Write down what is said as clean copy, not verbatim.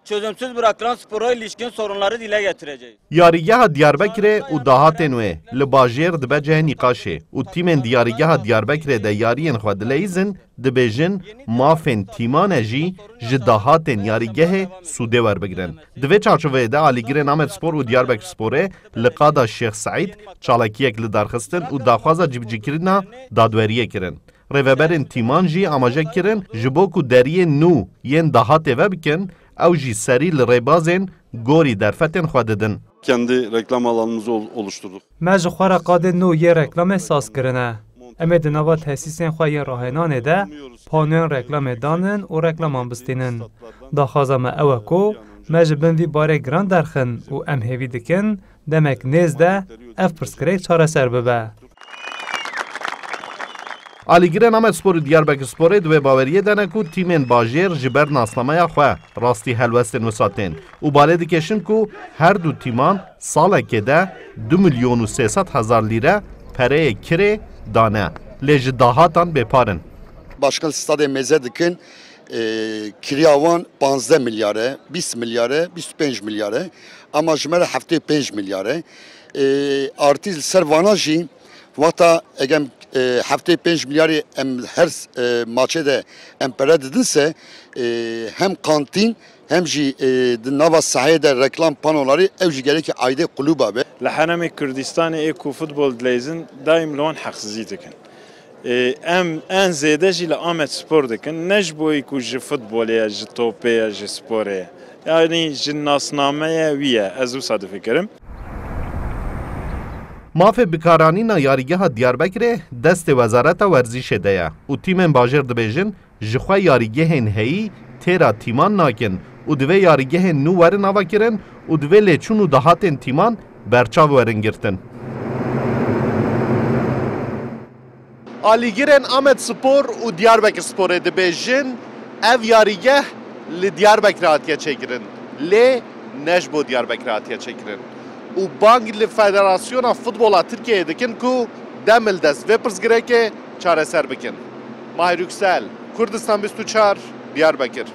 çözümsüz bırakılan spora ilişkin sorunları dile getireceğiz. Yarigeha Diyarbakır'e û dahatên wê li bajêr dibe cihê nîqaşê û tîmên Diyarigeha Diyarbakır'ê de yariyên xwe dileyîzin dibêjin mafên tîmane jî ji dahatên yarîgehê sûdê werbigirin. Di vê çarçoveyê de Alîgirên Amedspor û Diyarbekirsporê li qada Şêx Saîd çalakiyek li darxistin û daxwaza cibcîkirina dadweriyê kirin. Rêveberên tîman jî amaje kirin ji bo ku deriyên nû yên dahatê vebikin ew jî serî li rêbazên gorî derfetên xwe didin. Kendi reklam alanımızı oluşturduk. Me ji xwe re qadên nû yê reklamê saz kirine. Em ê di nava tesîsên xwe yên rahênanê de panoyên reklamê danin û reklaman bistînin. Daxwaza me ew e ku me ji bin vî barê giran derxin û em hêvî dikin demek nêz de ev pirsgirêk çareser bibe. Alîgirên Amedspor û Diyarbekirsporê di vê baweriyê dene ku tîmên bajêr ji ber naslameya xwe rastî helwestên wisa tên û balê dikeşin ku her du tîman salekê de 2 milyon û 300 hezar lîre pereyê kirê dane lê ji dahatan bêparin. Başkan stadê mêze dikin kiriya wan 15 milyar, 20 milyar, 25 milyar ama ji me re heftê 5 milyar artı li ser vana jî vata egem heftê 5 milyarê em her maçê de em pere didinse hem kantin hem jî di nava sahayê de reklam panoları ew jî gelekî aydê kulûba be. Li Herêmê Kurdistanê ku futbol dileyzin daîm li wan heqsizî dikin. Em en zêde jî li Amedspor dikin ne ji bo ku ji futbolê ye ji topê ye ji sporê ye. Yani ji nasnameye wî ye ez wisa difikirim. Mafê bikaranîna yarîgeha Diyarbekirê destê Wezareta Werzîşê de ye û tîmên bajêr dibêjin ji xwe yarîgehên heyî têra tîman nakin û divê yarîgehên nû werin avakirin û divê lêçûn û dahatên tîman berçav werin girtin. Alîgirên Amedspor û Diyarbekirsporê dibêjin ev yarîgeh li Diyarbekirê hatiye çêkirin lê ne ji bo Diyarbekirê hatiye çêkirin. û bang li Federasyona Futbola Tirkiyeyê dikin ku demil dest vê pirsgirêkê çareser bikin. Mahir Yüksel, Kurdistan 24, Diyarbakır.